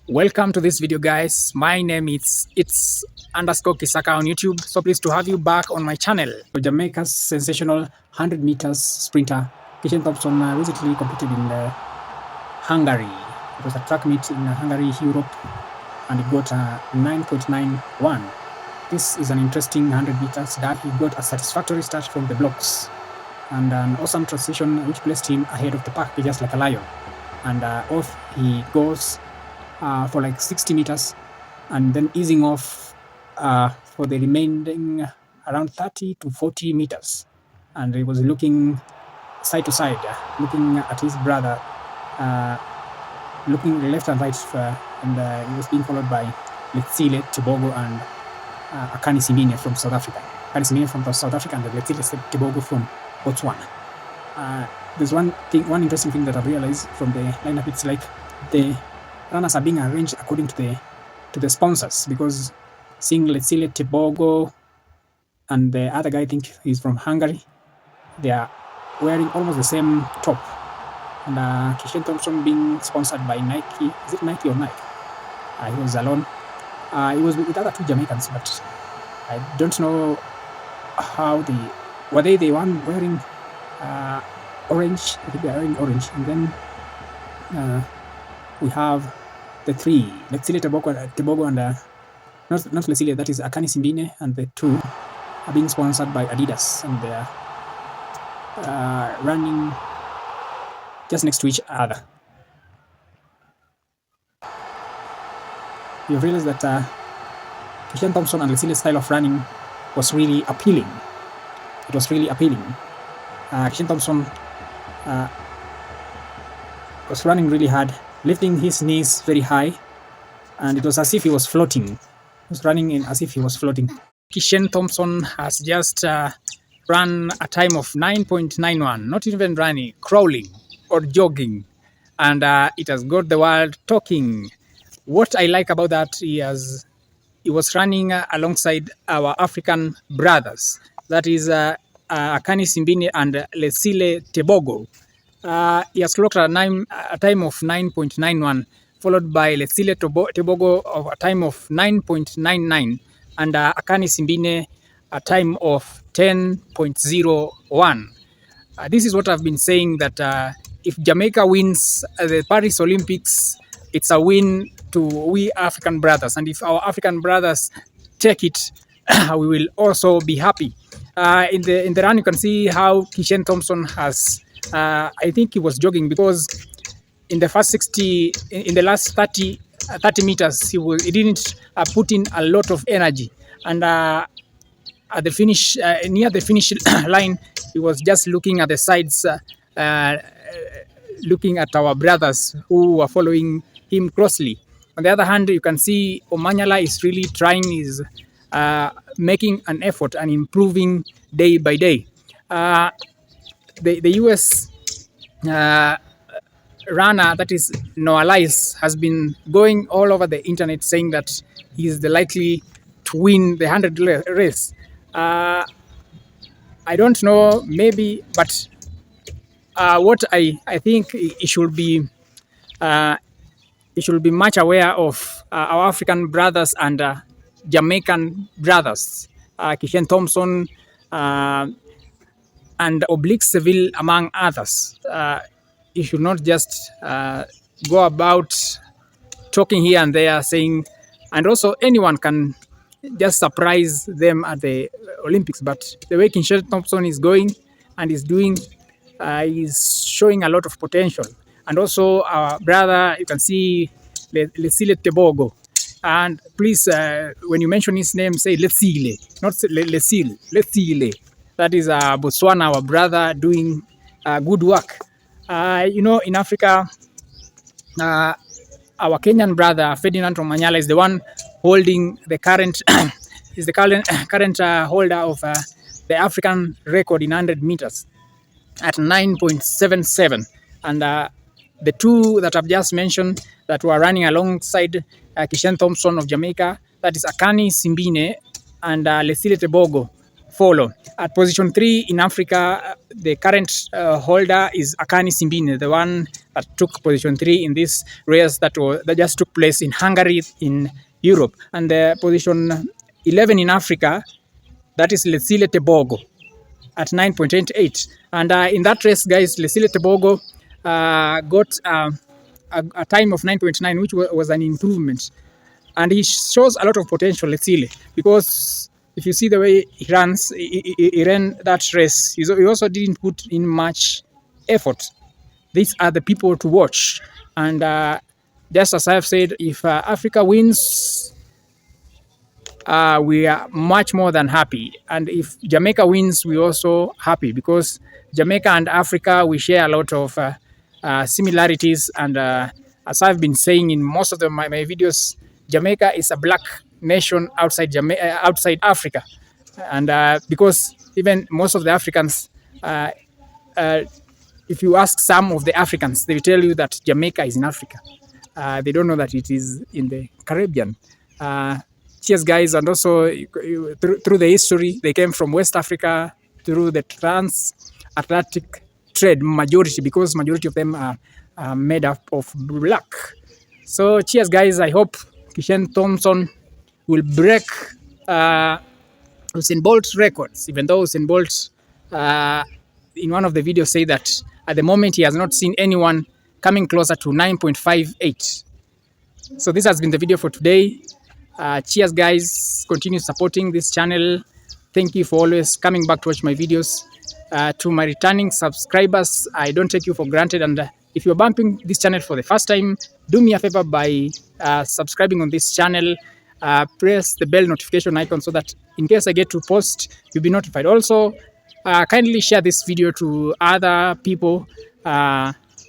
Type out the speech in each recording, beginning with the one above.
Welcome to this video, guys. My name is _Kisaka on YouTube. So pleased to have you back on my channel. Jamaica's sensational 100 meters sprinter Kishane Thompson recently competed in Hungary. It was a track meet in Hungary, Europe, and he got 9.91. This is an interesting 100 meters that he got a satisfactory start from the blocks and an awesome transition which placed him ahead of the pack just like a lion. And off he goes for like 60 meters and then easing off for the remaining around 30 to 40 meters. And he was looking side to side, looking at his brother, looking left and right, and he was being followed by Letsile, Tebogo, and Akani Simbine from South Africa. Akani Simbine from South Africa and Letsile Tebogo from Botswana. There's one interesting thing that I've realized from the lineup. It's like the runners are being arranged according to the sponsors, because seeing Letsile, Tebogo, and the other guy, I think he's from Hungary, they are wearing almost the same top. And Kishane Thompson being sponsored by Nike. Is it Nike or Nike? He was alone. He was with other two Jamaicans, but I don't know how were they the one wearing orange? I think they are wearing orange. And then we have the three, Letsile, Tebogo, and not Letsile, that is Akani Simbine, and the two are being sponsored by Adidas, and they are running just next to each other. You realize that Kishane Thompson and Letsile's style of running was really appealing. It was really appealing. Kishane Thompson was running really hard, lifting his knees very high, and it was as if he was floating. He was running in as if he was floating. Kishane Thompson has just run a time of 9.91, not even running, crawling or jogging, and it has got the world talking. What I like about that, he was running alongside our African brothers, that is Akani Simbine and Letsile Tebogo. He has clocked a time of 9.91, followed by Letsile Tebogo of a time of 9.99, and Akani Simbine a time of 10.01. This is what I've been saying, that if Jamaica wins the Paris Olympics, it's a win to we African brothers. And if our African brothers take it, we will also be happy. In the run, you can see how Kishane Thompson has, I think he was jogging, because in the first 60, in the last 30 meters, he didn't put in a lot of energy. And at the finish, near the finish line, he was just looking at the sides, looking at our brothers who were following him closely. On the other hand, you can see Omanyala is really trying, is making an effort and improving day by day. The US runner, that is Noah Lyles, has been going all over the internet saying that he is the likely to win the 100 race. I don't know, maybe, but what I think he should be much aware of our African brothers and Jamaican brothers, Kishane Thompson and Oblique Seville, among others. You should not just go about talking here and there, saying, and also anyone can just surprise them at the Olympics. But the way Kishane Thompson is going and is doing, is showing a lot of potential. And also our brother, you can see Letsile Tebogo. And please, when you mention his name, say Letsile, not Letsile, Letsile. That is Botswana, our brother, doing good work. In Africa, our Kenyan brother, Ferdinand Omanyala, is the one holding the current, is the current holder of the African record in 100 meters at 9.77. And the two that I've just mentioned that were running alongside Kishane Thompson of Jamaica, that is Akani Simbine and Letsile Tebogo follow. At position 3 in Africa, the current holder is Akani Simbine, the one that took position 3 in this race that just took place in Hungary in Europe. And position 11 in Africa, that is Letsile Tebogo at 9.88. And in that race, guys, Letsile Tebogo got a time of 9.9, which was an improvement. And he shows a lot of potential, Letsile, because if you see the way he runs, he ran that race. He also didn't put in much effort. These are the people to watch. And just as I've said, if Africa wins, we are much more than happy. And if Jamaica wins, we're also happy, because Jamaica and Africa, we share a lot of similarities. And as I've been saying in most of my videos, Jamaica is a black nation outside Africa. And because even most of the Africans, if you ask some of the Africans, they will tell you that Jamaica is in Africa. They don't know that it is in the Caribbean. Cheers, guys. And also through the history, they came from West Africa through the trans-Atlantic trade majority, because majority of them are made up of black. So cheers, guys. I hope Kishane Thompson will break Usain Bolt's records, even though Usain Bolt in one of the videos say that at the moment he has not seen anyone coming closer to 9.58. So this has been the video for today. Cheers, guys. Continue supporting this channel. Thank you for always coming back to watch my videos. To my returning subscribers, I don't take you for granted. And if you're bumping this channel for the first time, do me a favor by subscribing on this channel. Press the bell notification icon so that in case I get to post, you'll be notified. Also, kindly share this video to other people.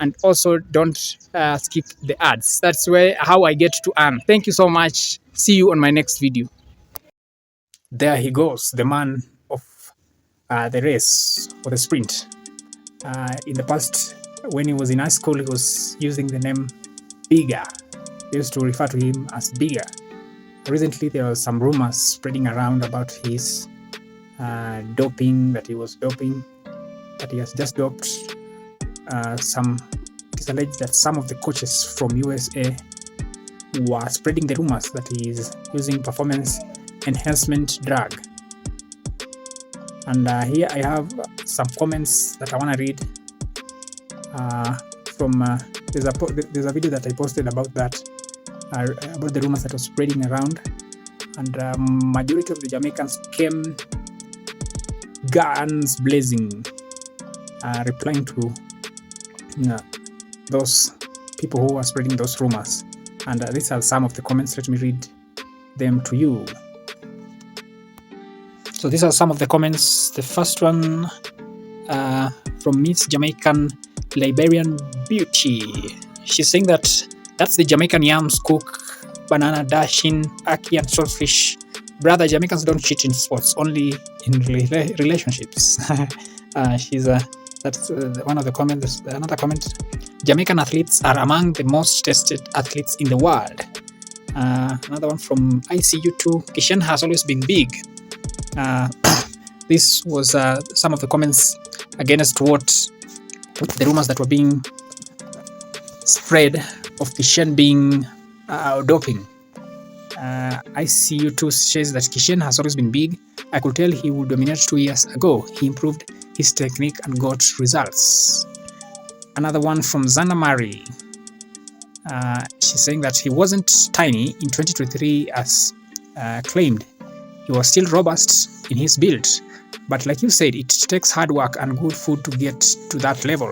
And also don't skip the ads. That's how I get to earn. Thank you so much. See you on my next video. There he goes, the man of the race or the sprint. In the past, when he was in high school, he was using the name Bigger. They used to refer to him as Bigger. Recently, there were some rumors spreading around about his doping, that he was doping, that he has just doped. It is alleged that some of the coaches from USA were spreading the rumors that he is using performance enhancement drug. And here I have some comments that I want to read from there's a video that I posted about that, about the rumors that was spreading around, and majority of the Jamaicans came guns blazing, replying to those people who are spreading those rumors. And these are some of the comments. Let me read them to you. So these are some of the comments. The first one from Miss Jamaican Liberian Beauty. She's saying that that's the Jamaican yams, cook, banana, dashing, ackee, and saltfish. Brother, Jamaicans don't cheat in sports, only in relationships. That's one of the comments. Another comment: Jamaican athletes are among the most tested athletes in the world. Another one from ICU2: Kishane has always been big. This was some of the comments against what the rumors that were being spread of Kishane being doping. ICU2 says that Kishane has always been big. I could tell he would dominate 2 years ago. He improved his technique and got results. Another one from Zana Mari. She's saying that he wasn't tiny in 2023 as claimed. He was still robust in his build. But like you said, it takes hard work and good food to get to that level.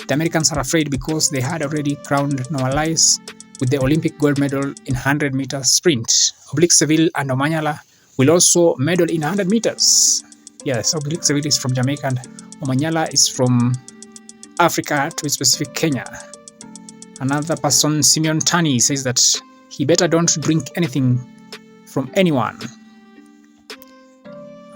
The Americans are afraid because they had already crowned Noalize with the Olympic gold medal in 100 meters sprint. Oblique Seville and Omanyala will also medal in 100 meters. Yes, Oblique Seville is from Jamaica and Omanyala is from Africa, to be specific, Kenya. Another person, Simeon Tani, says that he better don't drink anything from anyone.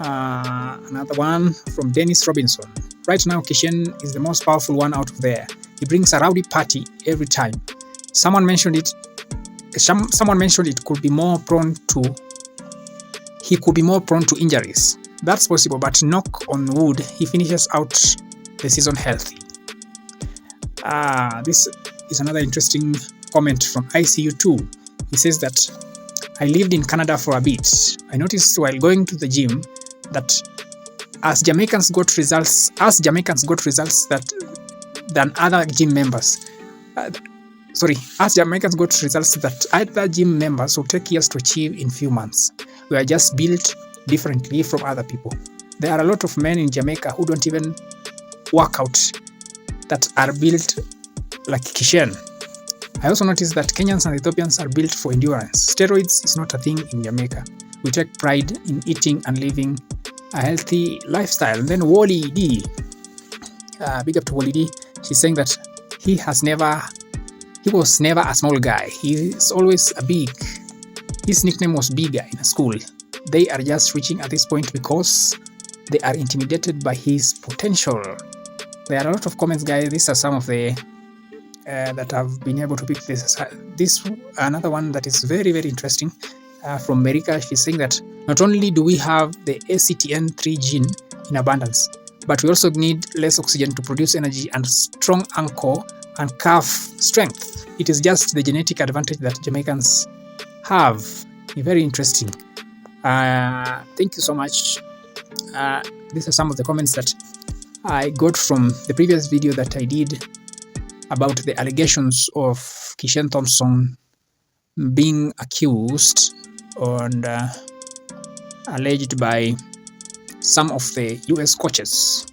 Another one from Dennis Robinson. Right now, Kishane is the most powerful one out of there. He brings a rowdy party every time. Someone mentioned it could be more prone to. He could be more prone to injuries. that's possible, but knock on wood, he finishes out the season healthy. This is another interesting comment from ICU2. He says that I lived in Canada for a bit. I noticed while going to the gym that as Jamaicans got results that than other gym members. As Jamaicans got results that other gym members will take years to achieve in few months. We are just built differently from other people. There are a lot of men in Jamaica who don't even work out that are built like Kishane. I also noticed that Kenyans and Ethiopians are built for endurance. Steroids is not a thing in Jamaica. We take pride in eating and living a healthy lifestyle. And then Wally D, big up to Wally D, she's saying that he was never a small guy. He's always a big. His nickname was Big Guy in school. They are just reaching at this point because they are intimidated by his potential. There are a lot of comments, guys. These are some of the that I've been able to pick. This another one that is very, very interesting from America. She's saying that not only do we have the ACTN3 gene in abundance, but we also need less oxygen to produce energy and strong ankle and calf strength. It is just the genetic advantage that Jamaicans have. Very interesting. Thank you so much. These are some of the comments that I got from the previous video that I did about the allegations of Kishane Thompson being accused and alleged by some of the US coaches